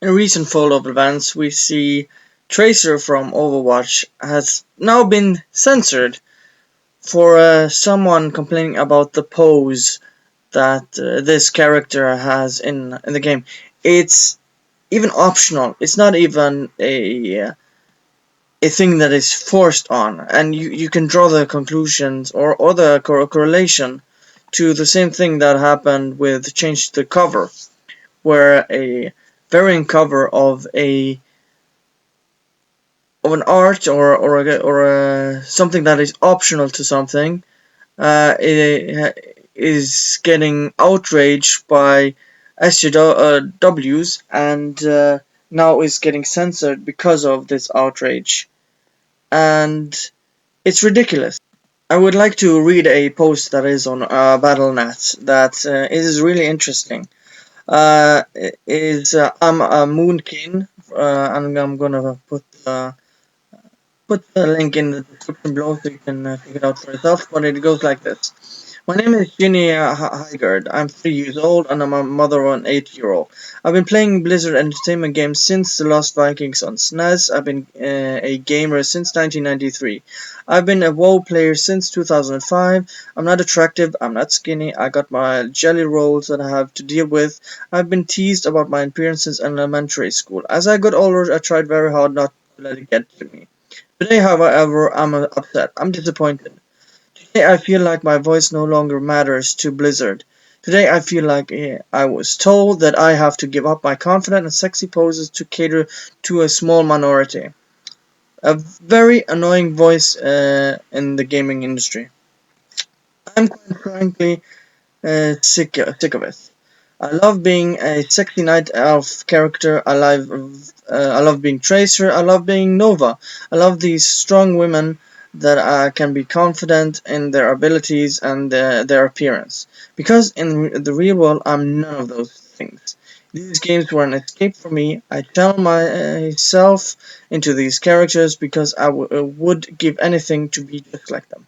In recent follow-up events, we see Tracer from Overwatch has now been censored for someone complaining about the pose that this character has in the game. It's even optional. It's not even a thing that is forced on, and you can draw the conclusions or the correlation to the same thing that happened with Change the Cover, where a variant cover of an art or something that is optional to something is getting outraged by SJWs and now is getting censored because of this outrage. And it's ridiculous. I would like to read a post that is on Battle.net that is really interesting. I'm a Moonkin, and I'm gonna put the link in the description below so you can check it out for yourself. But it goes like this. My name is Ginny Hygard. I'm 3 years old and I'm a mother of an 8-year-old. I've been playing Blizzard Entertainment games since The Lost Vikings on SNES. I've been a gamer since 1993. I've been a WoW player since 2005. I'm not attractive, I'm not skinny, I got my jelly rolls that I have to deal with. I've been teased about my appearance since elementary school. As I got older, I tried very hard not to let it get to me. Today, however, I'm upset. I'm disappointed. Today I feel like my voice no longer matters to Blizzard. Today I feel like I was told that I have to give up my confident and sexy poses to cater to a small minority. A very annoying voice in the gaming industry. I'm quite frankly sick of it. I love being a sexy night elf character. I love being Tracer. I love being Nova. I love these strong women that can be confident in their abilities and their appearance. Because in the real world, I'm none of those things. These games were an escape for me. I channel myself into these characters because I would give anything to be just like them.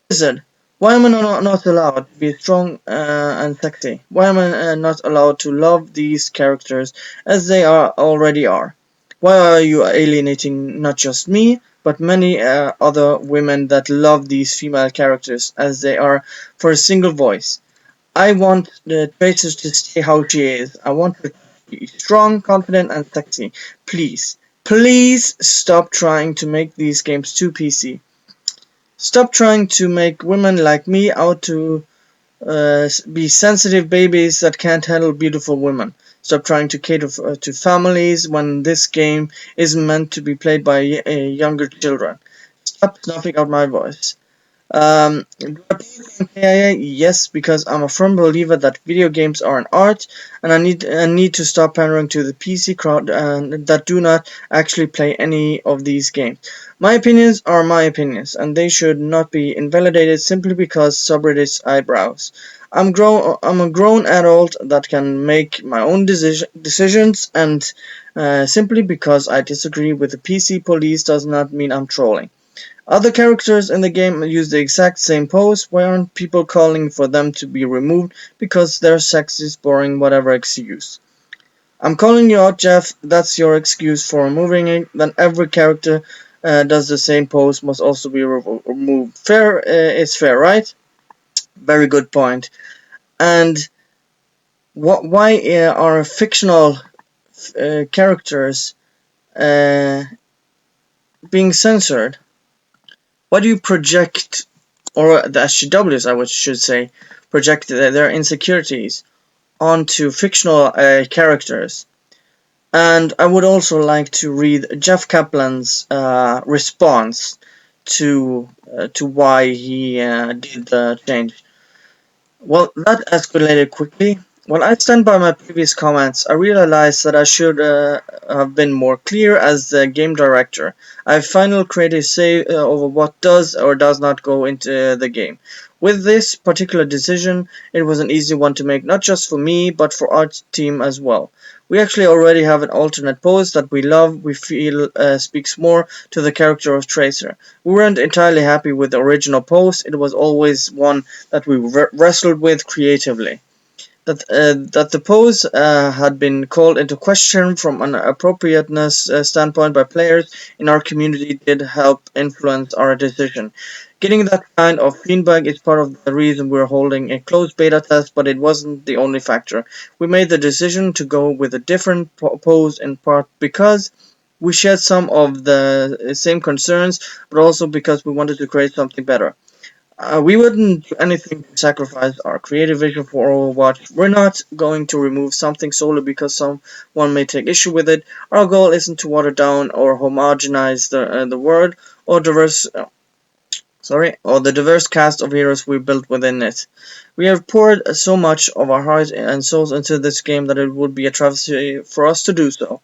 Listen, why am I not allowed to be strong and sexy? Why am I not allowed to love these characters as they already are? Why are you alienating not just me, but many other women that love these female characters as they are for a single voice? I want the Tracer to stay how she is. I want her to be strong, confident, and sexy. Please, please stop trying to make these games too PC. Stop trying to make women like me out to be sensitive babies that can't handle beautiful women. Stop trying to cater to families when this game isn't meant to be played by younger children. Stop snuffing out my voice. Do I play from KIA? Yes, because I'm a firm believer that video games are an art, and I need to stop pandering to the PC crowd that do not actually play any of these games. My opinions are my opinions, and they should not be invalidated simply because subreddits eyebrows. I'm a grown adult that can make my own decisions, and simply because I disagree with the PC police does not mean I'm trolling. Other characters in the game use the exact same pose. Why aren't people calling for them to be removed because their sex is boring, whatever excuse? I'm calling you out, Jeff. That's your excuse for removing it. Then every character does the same pose must also be removed. Fair is fair, right? Very good point. And why are fictional characters uh, being censored? Why do you project, or the SJWs should say, project their insecurities onto fictional characters? And I would also like to read Jeff Kaplan's response to why he did the change. Well, that escalated quickly. When I stand by my previous comments, I realized that I should have been more clear as the game director. I have final creative say over what does or does not go into the game. With this particular decision, it was an easy one to make, not just for me, but for our team as well. We actually already have an alternate pose that we love, we feel speaks more to the character of Tracer. We weren't entirely happy with the original pose, it was always one that we wrestled with creatively. that the pose had been called into question from an appropriateness standpoint by players in our community did help influence our decision. Getting that kind of feedback is part of the reason we're holding a closed beta test, but it wasn't the only factor. We made the decision to go with a different pose in part because we shared some of the same concerns, but also because we wanted to create something better. We wouldn't do anything to sacrifice our creative vision for Overwatch. We're not going to remove something solely because someone may take issue with it. Our goal isn't to water down or homogenize the world or the diverse cast of heroes we built within it. We have poured so much of our heart and souls into this game that it would be a travesty for us to do so.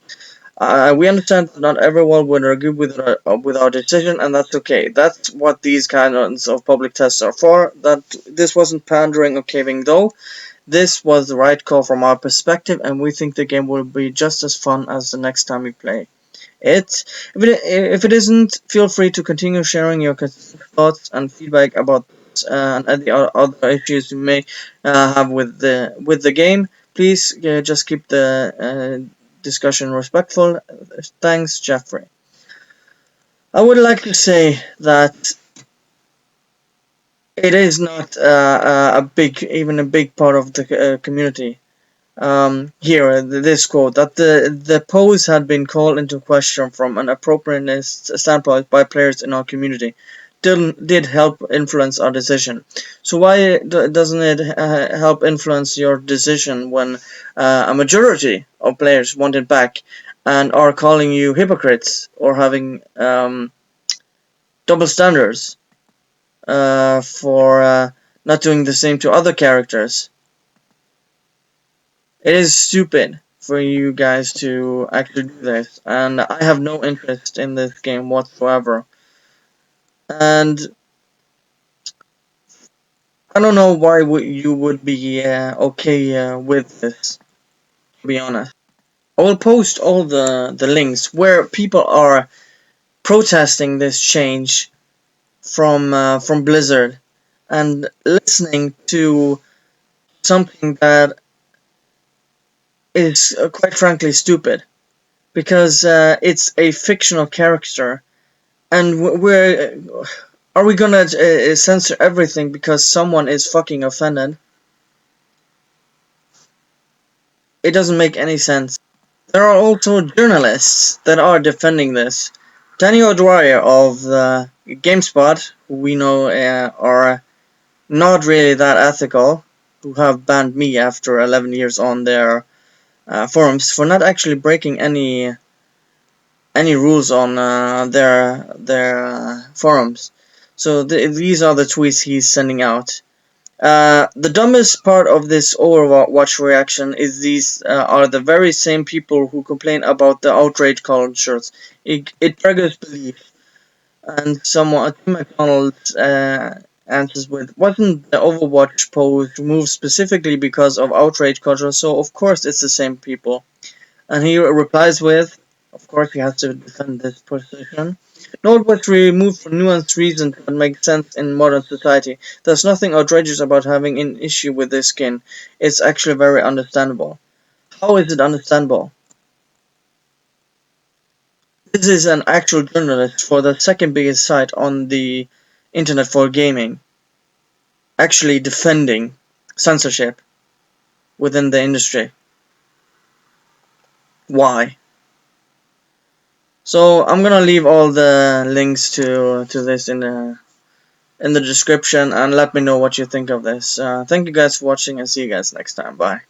We understand that not everyone would agree with our decision, and that's okay. That's what these kinds of public tests are for. That this wasn't pandering or caving, though. This was the right call from our perspective, and we think the game will be just as fun as the next time we play it. If it isn't, feel free to continue sharing your thoughts and feedback about this, and the other issues you may have with the game. Please just keep the discussion respectful. Thanks, Jeffrey. I would like to say that it is not even a big part of the community. Here, this quote that the pose had been called into question from an appropriateness standpoint by players in our community. Did help influence our decision. So why doesn't it help influence your decision when a majority of players want it back and are calling you hypocrites or having double standards for not doing the same to other characters? It is stupid for you guys to actually do this, and I have no interest in this game whatsoever. And I don't know why you would be okay with this, to be honest. I will post all the links where people are protesting this change from Blizzard and listening to something that is quite frankly stupid because it's a fictional character and we're are we gonna censor everything because someone is fucking offended? It doesn't make any sense. There are also journalists that are defending this. Danny O'Dwyer of GameSpot, who we know are not really that ethical, who have banned me after 11 years on their forums for not actually breaking any rules on their forums. So these are the tweets he's sending out. The dumbest part of this Overwatch reaction is these are the very same people who complain about the outrage cultures. It triggers belief. And someone, Tim McDonald, answers with, wasn't the Overwatch pose removed specifically because of outrage culture? So of course it's the same people. And he replies with, of course he has to defend this position. No, it was removed for nuanced reasons that make sense in modern society. There's nothing outrageous about having an issue with this skin. It's actually very understandable. How is it understandable? This is an actual journalist for the second biggest site on the internet for gaming, actually defending censorship within the industry. Why? So I'm gonna leave all the links to this in the description and let me know what you think of this. Thank you guys for watching and see you guys next time. Bye.